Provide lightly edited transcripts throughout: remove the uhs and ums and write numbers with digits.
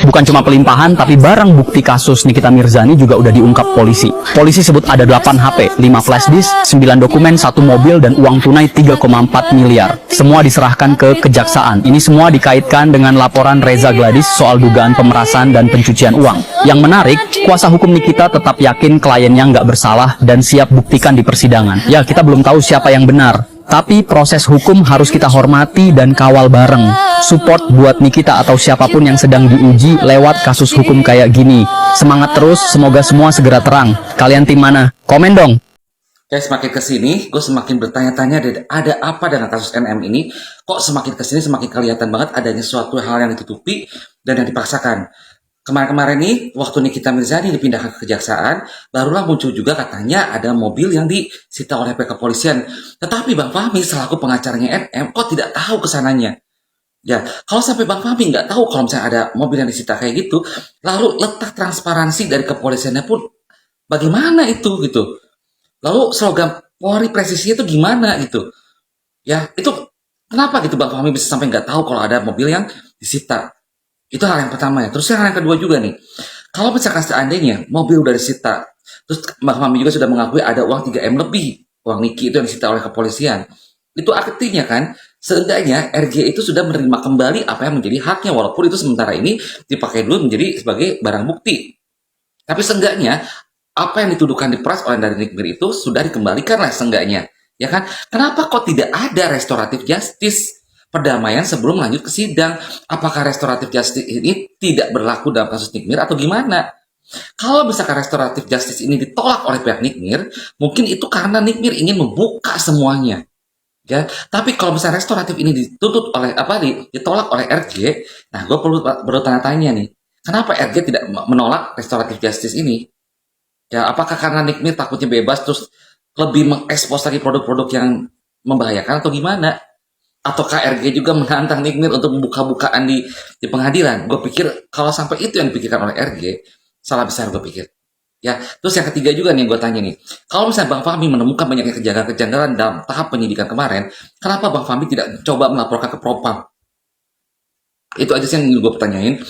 Bukan cuma pelimpahan, tapi barang bukti kasus Nikita Mirzani juga udah diungkap polisi. Polisi sebut ada 8 HP, 5 flash disk, 9 dokumen, 1 mobil, dan uang tunai 3,4 miliar. Semua diserahkan ke kejaksaan. Ini semua dikaitkan dengan laporan Reza Gladys soal dugaan pemerasan dan pencucian uang. Yang menarik, kuasa hukum Nikita tetap yakin kliennya nggak bersalah dan siap buktikan di persidangan. Ya, kita belum tahu siapa yang benar. Tapi proses hukum harus kita hormati dan kawal bareng. Support buat Nikita atau siapapun yang sedang diuji lewat kasus hukum kayak gini. Semangat terus, semoga semua segera terang. Kalian tim mana? Komen dong! Semakin kesini, gue semakin bertanya-tanya ada apa dengan kasus NM ini. Kok semakin kesini semakin kelihatan banget adanya suatu hal yang ditutupi dan yang dipaksakan. Kemarin-kemarin nih, waktu Nikita Mirzani dipindahkan ke kejaksaan, barulah muncul juga katanya ada mobil yang disita oleh pihak kepolisian. Tetapi Bang Fahmi selaku pengacaranya NM kok tidak tahu kesananya. Ya, kalau sampai Bang Fahmi nggak tahu kalau misalnya ada mobil yang disita kayak gitu, lalu letak transparansi dari kepolisiannya pun bagaimana itu gitu. Lalu slogan Polri presisinya itu gimana gitu. Ya, itu kenapa gitu Bang Fahmi bisa sampai nggak tahu kalau ada mobil yang disita. Itu hal yang pertama ya. Terus hal yang kedua juga nih. Kalau misalkan seandainya mobil udah disita, terus Bang Fahmi juga sudah mengakui ada uang 3M lebih. Uang Niki itu yang disita oleh kepolisian. Itu artinya kan, seenggaknya RG itu sudah menerima kembali apa yang menjadi haknya. Walaupun itu sementara ini dipakai dulu menjadi sebagai barang bukti. Tapi seenggaknya, apa yang dituduhkan diperas oleh dari Nikmir itu sudah dikembalikan lah seenggaknya. Ya kan? Kenapa kok tidak ada restoratif justice? Perdamaian sebelum lanjut ke sidang. Apakah restoratif justice ini tidak berlaku dalam kasus Nikmir atau gimana? Kalau misalkan restoratif justice ini ditolak oleh pihak Nikmir, mungkin itu karena Nikmir ingin membuka semuanya. Ya, tapi kalau misalnya restoratif ini dituntut oleh ditolak oleh RJ, nah gue perlu bertanya-tanya nih, kenapa RJ tidak menolak restoratif justice ini? Ya, apakah karena Nikmir takutnya bebas terus lebih mengekspos lagi produk-produk yang membahayakan atau gimana? Ataukah RG juga menantang Nikmir untuk membuka-bukaan di pengadilan? Gue pikir kalau sampai itu yang dipikirkan oleh RG, salah besar gue pikir. Ya, terus yang ketiga juga nih yang gue tanya nih, kalau misalnya Bang Fahmi menemukan banyak kejanggalan-kejanggalan dalam tahap penyidikan kemarin, kenapa Bang Fahmi tidak coba melaporkan ke Propam? Itu aja sih yang gue pertanyain.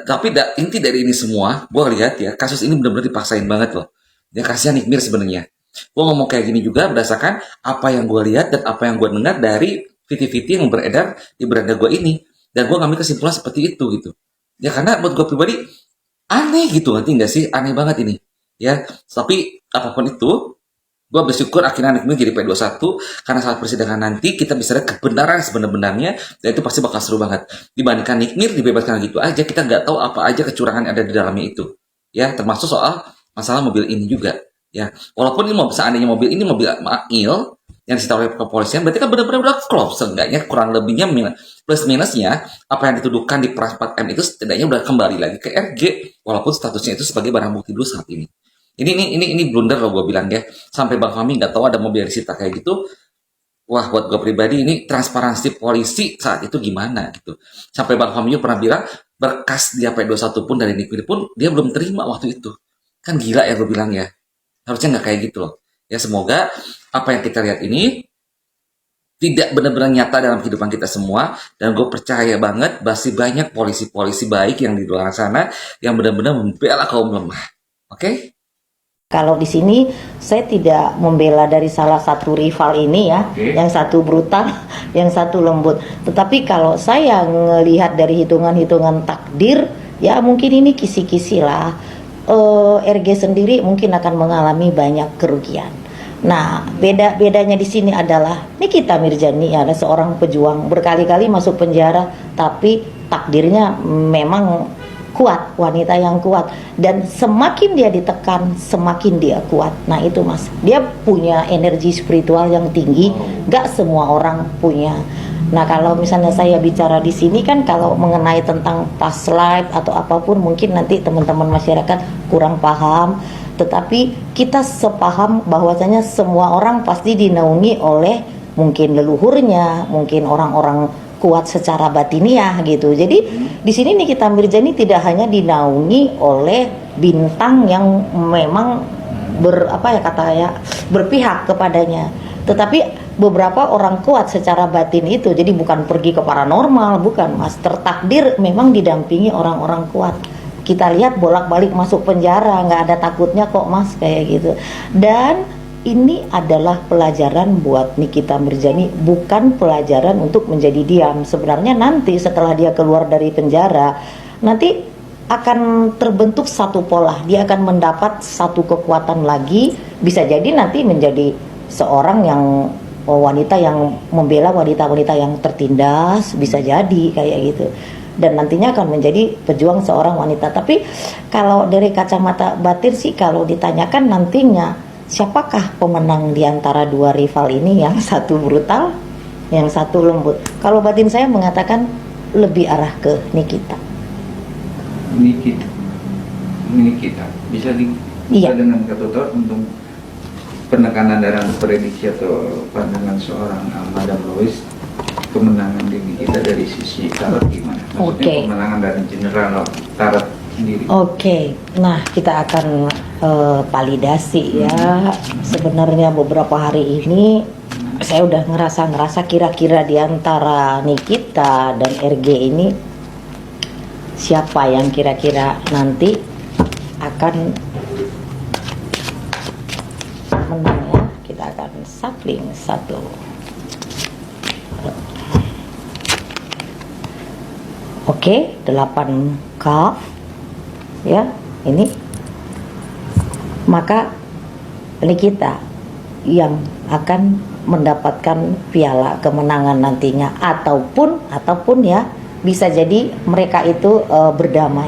Tapi inti dari ini semua, gue lihat ya, kasus ini benar-benar dipaksain banget loh. Ya kasihan Nikmir sebenarnya. Gue ngomong kayak gini juga berdasarkan apa yang gue lihat dan apa yang gue dengar dari VT-VT yang beredar di beranda gue ini. Dan gue ngambil kesimpulan seperti itu gitu. Ya karena buat gue pribadi aneh gitu, ngerti nggak sih? Aneh banget ini. Ya, tapi apapun itu, gue bersyukur akhirnya Nikmir jadi P21 karena saat persidangan nanti kita bisa lihat kebenaran sebenarnya dan itu pasti bakal seru banget. Dibandingkan Nikmir dibebaskan gitu aja, kita nggak tahu apa aja kecurangan yang ada di dalamnya itu. Ya, termasuk soal masalah mobil ini juga. Ya, walaupun ini seandainya mobil ini mobil Mail yang disita oleh kepolisian, berarti kan benar-benar udah klop. Seenggaknya kurang lebihnya plus minusnya apa yang dituduhkan di Pras 4M itu setidaknya udah kembali lagi ke RG walaupun statusnya itu sebagai barang bukti dulu saat ini. Ini blunder loh gue bilang ya. Sampai Bang Fahmi nggak tahu ada mobil yang disita kayak gitu. Wah, buat gue pribadi ini transparansi polisi saat itu gimana gitu. Sampai Bang Fahmi juga pernah bilang berkas di AP21 pun dari Nikmir pun dia belum terima waktu itu. Kan gila ya gue bilang ya. Harusnya nggak kayak gitu loh. Ya semoga apa yang kita lihat ini tidak benar-benar nyata dalam kehidupan kita semua. Dan gue percaya banget masih banyak polisi-polisi baik yang di luar sana yang benar-benar membela kaum lemah. Oke? Kalau di sini saya tidak membela dari salah satu rival ini ya, yang satu brutal, yang satu lembut. Tetapi kalau saya melihat dari hitungan-hitungan takdir, ya mungkin ini kisi-kisi lah. RG sendiri mungkin akan mengalami banyak kerugian. Nah, bedanya di sini adalah Nikita Mirzani adalah seorang pejuang berkali-kali masuk penjara, tapi takdirnya memang kuat, wanita yang kuat, dan semakin dia ditekan semakin dia kuat. Nah itu mas, dia punya energi spiritual yang tinggi, gak semua orang punya. Nah kalau misalnya saya bicara di sini kan kalau mengenai tentang past life atau apapun mungkin nanti teman-teman masyarakat kurang paham, tetapi kita sepaham bahwasanya semua orang pasti dinaungi oleh mungkin leluhurnya, mungkin orang-orang kuat secara batiniah gitu. Jadi di sini Nikita Mirzani tidak hanya dinaungi oleh bintang yang memang berpihak kepadanya, tetapi beberapa orang kuat secara batin itu, jadi bukan pergi ke paranormal, bukan mas, tertakdir memang didampingi orang-orang kuat. Kita lihat bolak-balik masuk penjara, nggak ada takutnya kok mas, kayak gitu. Dan ini adalah pelajaran buat Nikita Mirzani, bukan pelajaran untuk menjadi diam. Sebenarnya nanti setelah dia keluar dari penjara, nanti akan terbentuk satu pola, dia akan mendapat satu kekuatan lagi, bisa jadi nanti menjadi seorang yang wanita yang membela wanita-wanita yang tertindas, bisa jadi kayak gitu, dan nantinya akan menjadi pejuang seorang wanita. Tapi kalau dari kacamata batin sih, kalau ditanyakan nantinya siapakah pemenang di antara dua rival ini, yang satu brutal, yang satu lembut, kalau batin saya mengatakan lebih arah ke Nikita. Nikita bisa Iya. dengan kata untuk penekanan dalam prediksi atau pandangan seorang Madam Lois, kemenangan di Nikita dari sisi tarot gimana? Maksudnya Oke. kemenangan dari general tarot sendiri. Oke, nah kita akan validasi ya. Sebenarnya beberapa hari ini saya udah ngerasa kira-kira di antara Nikita dan RG ini siapa yang kira-kira nanti akan menang ya. Kita akan shuffling satu. Oke, 8 cup ya, ini maka Nikita yang akan mendapatkan piala kemenangan nantinya, ataupun ya bisa jadi mereka itu berdamai.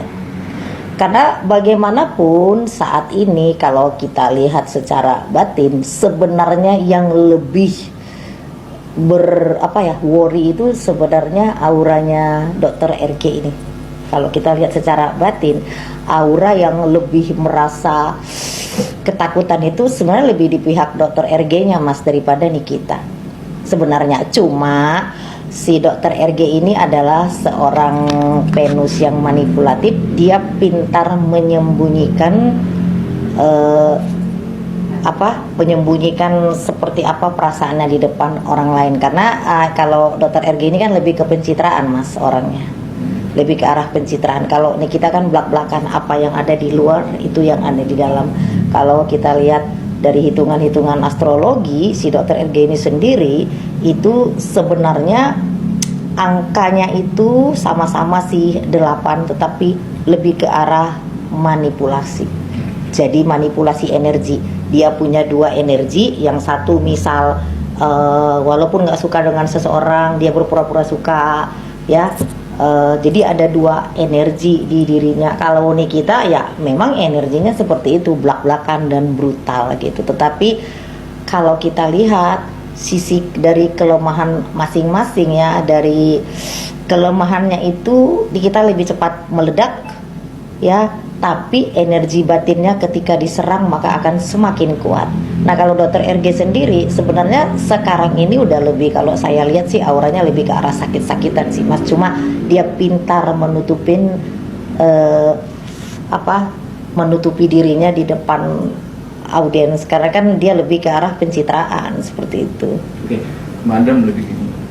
Karena bagaimanapun saat ini kalau kita lihat secara batin, sebenarnya yang lebih worry itu sebenarnya auranya Dr. RG ini. Kalau kita lihat secara batin, aura yang lebih merasa ketakutan itu sebenarnya lebih di pihak Dr. RG-nya mas daripada Nikita. Sebenarnya cuma si Dr. RG ini adalah seorang Venus yang manipulatif. Dia pintar menyembunyikan menyembunyikan seperti apa perasaannya di depan orang lain. Karena kalau Dr. RG ini kan lebih ke pencitraan mas orangnya, lebih ke arah pencitraan. Kalau Nikita kan belak-belakan, apa yang ada di luar itu yang ada di dalam. Kalau kita lihat dari hitungan-hitungan astrologi, si Dr. RG ini sendiri itu sebenarnya angkanya itu sama-sama sih 8, tetapi lebih ke arah manipulasi. Jadi manipulasi energi. Dia punya 2 energi, yang satu misal walaupun nggak suka dengan seseorang, dia berpura-pura suka ya. Jadi ada 2 energi di dirinya. Kalau Nikita ya memang energinya seperti itu, belak-belakan dan brutal gitu. Tetapi kalau kita lihat sisi dari kelemahan masing-masing ya, dari kelemahannya itu di kita lebih cepat meledak ya, tapi energi batinnya ketika diserang maka akan semakin kuat. Nah kalau Dr. RG sendiri sebenarnya sekarang ini udah lebih, kalau saya lihat sih auranya lebih ke arah sakit-sakitan sih mas. Cuma dia pintar menutupi dirinya di depan audiens, karena kan dia lebih ke arah pencitraan seperti itu. Oke, Madam lebih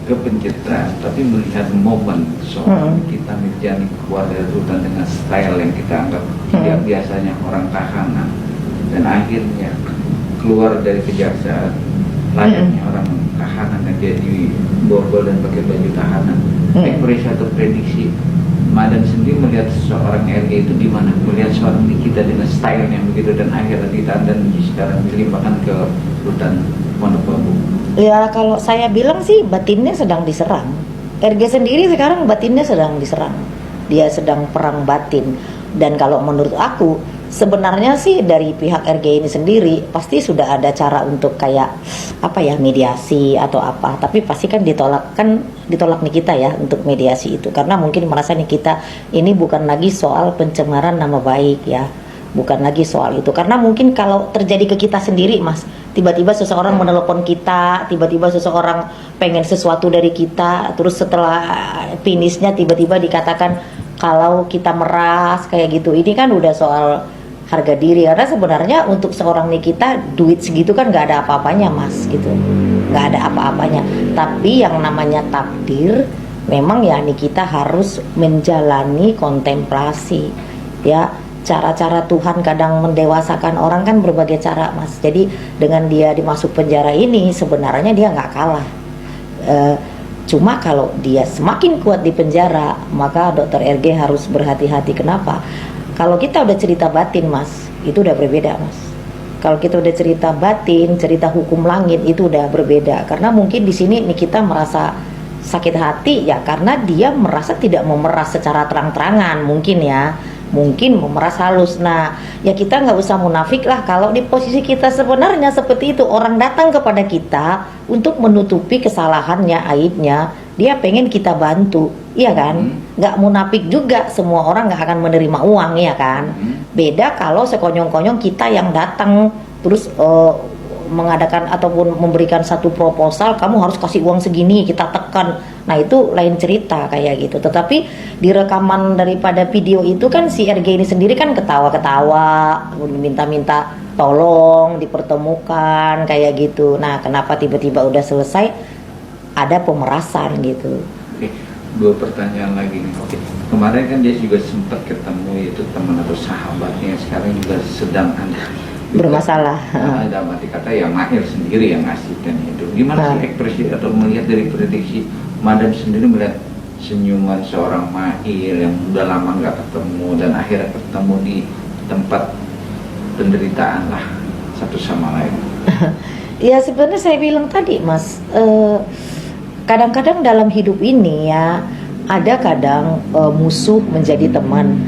ke pencitraan, tapi melihat momen seorang Nikita Mirzani keluar dari rutan dengan style yang kita anggap tidak biasanya orang tahanan, dan akhirnya keluar dari kejaksaan layaknya orang tahanan yang jadi borgol dan pakai baju tahanan. Ekspresi atau prediksi Madam sendiri melihat seorang RG itu di mana? Melihat seorang Nikita dengan style yang begitu, dan akhirnya ditanda sekarang dilimpahkan ke rutan Pondok Bambu. Ya kalau saya bilang sih batinnya sedang diserang. RG sendiri sekarang batinnya sedang diserang. Dia sedang perang batin. Dan kalau menurut aku sebenarnya sih dari pihak RG ini sendiri pasti sudah ada cara untuk kayak mediasi atau apa. Tapi pasti kan ditolak Nikita ya untuk mediasi itu, karena mungkin merasa Nikita ini bukan lagi soal pencemaran nama baik ya. Bukan lagi soal itu, karena mungkin kalau terjadi ke kita sendiri mas, tiba-tiba seseorang menelepon kita, tiba-tiba seseorang pengen sesuatu dari kita, terus setelah finishnya tiba-tiba dikatakan kalau kita meras kayak gitu. Ini kan udah soal harga diri, karena sebenarnya untuk seorang Nikita duit segitu kan nggak ada apa-apanya mas gitu, nggak ada apa-apanya. Tapi yang namanya takdir memang ya Nikita harus menjalani kontemplasi ya. Cara-cara Tuhan kadang mendewasakan orang kan berbagai cara mas. Jadi dengan dia dimasuk penjara ini sebenarnya dia nggak kalah. Cuma kalau dia semakin kuat di penjara, maka dokter RG harus berhati-hati. Kenapa? Kalau kita udah cerita batin mas, itu udah berbeda mas. Kalau kita udah cerita batin, cerita hukum langit, itu udah berbeda. Karena mungkin di sini Nikita merasa sakit hati ya karena dia merasa tidak memeras secara terang-terangan, mungkin ya, mungkin memeras halus. Nah ya kita nggak usah munafik lah kalau di posisi kita sebenarnya seperti itu. Orang datang kepada kita untuk menutupi kesalahannya, aibnya, dia pengen kita bantu, iya kan? Nggak munafik juga, semua orang nggak akan menerima uang, iya kan? Beda kalau sekonyong-konyong kita yang datang terus mengadakan ataupun memberikan satu proposal, kamu harus kasih uang segini, kita tekan. Nah itu lain cerita kayak gitu. Tetapi di rekaman daripada video itu kan si RG ini sendiri kan ketawa-ketawa, minta-minta tolong dipertemukan kayak gitu. Nah kenapa tiba-tiba udah selesai ada pemerasan gitu. Oke, 2 pertanyaan lagi nih. Oke, kemarin kan dia juga sempat ketemu itu teman atau sahabatnya, sekarang juga sedang ada Bermasalah. dalam arti kata ya Mahir sendiri yang ngasihkan itu. Gimana sih ekspresi atau melihat dari prediksi Madam sendiri melihat senyuman seorang Mahir yang udah lama nggak ketemu dan akhirnya ketemu di tempat penderitaan lah satu sama lain. Ya sebenarnya saya bilang tadi mas, kadang-kadang dalam hidup ini ya ada kadang musuh menjadi teman,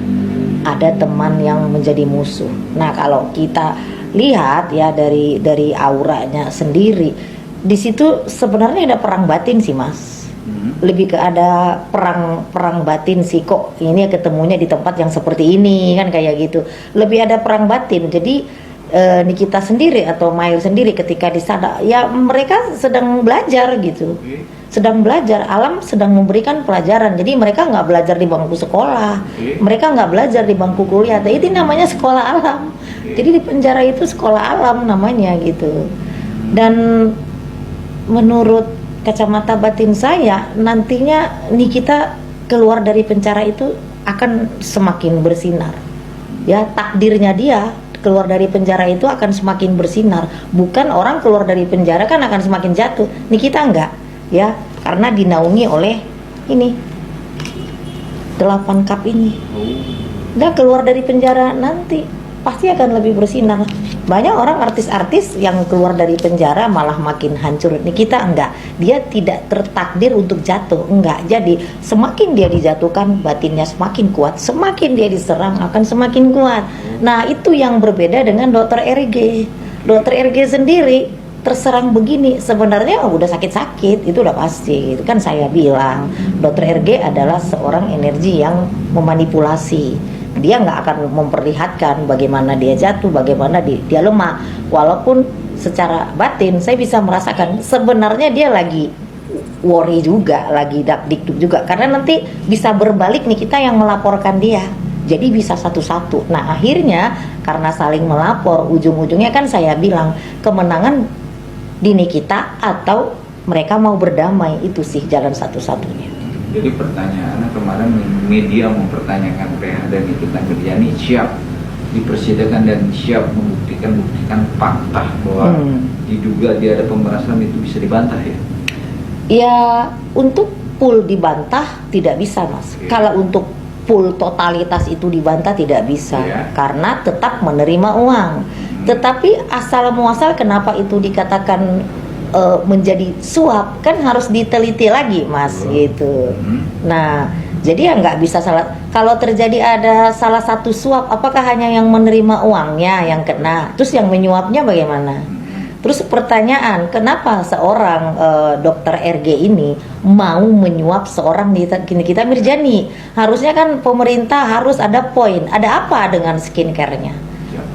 ada teman yang menjadi musuh. Nah kalau kita lihat ya dari auranya sendiri, di situ sebenarnya ada perang batin sih mas. Lebih ke ada perang batin sih, kok ini ketemunya di tempat yang seperti ini kan kayak gitu. Lebih ada perang batin. Jadi Nikita sendiri atau Mahir sendiri ketika di sana ya mereka sedang belajar gitu. Sedang belajar, alam sedang memberikan pelajaran. Jadi mereka nggak belajar di bangku sekolah, mereka nggak belajar di bangku kuliah. Itu namanya sekolah alam. Jadi di penjara itu sekolah alam namanya gitu. Dan menurut kacamata batin saya, nantinya Nikita keluar dari penjara itu akan semakin bersinar. Ya takdirnya dia keluar dari penjara itu akan semakin bersinar. Bukan orang keluar dari penjara kan akan semakin jatuh. Nikita enggak ya, karena dinaungi oleh ini 8 cup ini. Dan keluar dari penjara nanti pasti akan lebih bersinar. Banyak orang artis-artis yang keluar dari penjara malah makin hancur. Nikita enggak, dia tidak tertakdir untuk jatuh, enggak. Jadi semakin dia dijatuhkan, batinnya semakin kuat, semakin dia diserang akan semakin kuat. Nah itu yang berbeda dengan dokter RG. Dokter RG sendiri terserang begini, sebenarnya udah sakit-sakit, itu udah pasti. Itu kan saya bilang, dokter RG adalah seorang energi yang memanipulasi. Dia nggak akan memperlihatkan bagaimana dia jatuh, bagaimana dia lemah. Walaupun secara batin saya bisa merasakan sebenarnya dia lagi worry juga, lagi dak-dikduk juga. Karena nanti bisa berbalik nih, kita yang melaporkan dia. Jadi bisa satu-satu. Nah akhirnya karena saling melapor, ujung-ujungnya kan saya bilang kemenangan di Nikita atau mereka mau berdamai, itu sih jalan satu-satunya. Jadi pertanyaannya kemarin media mempertanyakan PH dan Nikita Mirzani siap dipersidangan dan siap membuktikan fakta bahwa diduga dia ada pemerasan, itu bisa dibantah ya? Ya untuk full dibantah tidak bisa mas. Kalau untuk full totalitas itu dibantah tidak bisa, karena tetap menerima uang. Tetapi asal muasal kenapa itu dikatakan menjadi suap kan harus diteliti lagi mas gitu. Nah jadi ya nggak bisa salah. Kalau terjadi ada salah satu suap, apakah hanya yang menerima uangnya yang kena, terus yang menyuapnya bagaimana? Terus pertanyaan, kenapa seorang dokter RG ini mau menyuap seorang Nikita Mirzani? Harusnya kan pemerintah harus ada poin, ada apa dengan skincare-nya?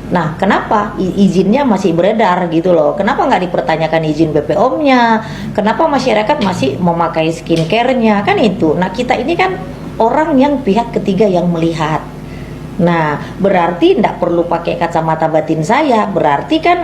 Nah, kenapa izinnya masih beredar gitu loh? Kenapa nggak dipertanyakan izin BPOM-nya? Kenapa masyarakat masih memakai skincare-nya? Kan itu. Nah, kita ini kan orang yang pihak ketiga yang melihat. Nah, berarti tidak perlu pakai kacamata batin saya. Berarti kan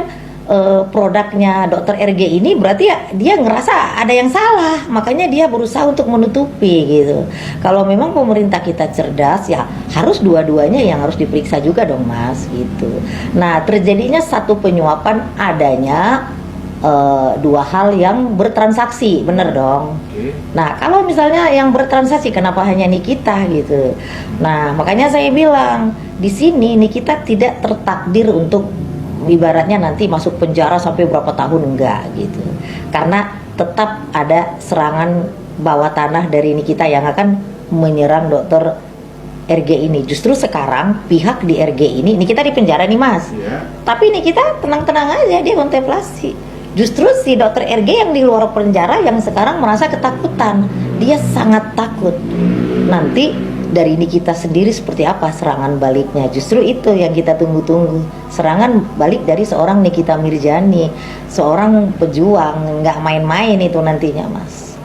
produknya dokter RG ini berarti ya dia ngerasa ada yang salah, makanya dia berusaha untuk menutupi gitu. Kalau memang pemerintah kita cerdas ya harus dua-duanya yang harus diperiksa juga dong Mas gitu. Nah, terjadinya satu penyuapan adanya dua hal yang bertransaksi, bener dong. Nah, kalau misalnya yang bertransaksi, kenapa hanya Nikita gitu? Nah, makanya saya bilang di sini Nikita tidak tertakdir untuk ibaratnya nanti masuk penjara sampai berapa tahun, enggak gitu. Karena tetap ada serangan bawah tanah dari Nikita yang akan menyerang dokter RG ini. Justru sekarang pihak di RG ini Nikita di penjara nih Mas. Tapi Nikita tenang-tenang aja, dia kontemplasi. Justru si dokter RG yang di luar penjara yang sekarang merasa ketakutan. Dia sangat takut. Nanti dari Nikita sendiri seperti apa serangan baliknya. Justru itu yang kita tunggu-tunggu. Serangan balik dari seorang Nikita Mirzani, seorang pejuang, nggak main-main itu nantinya Mas.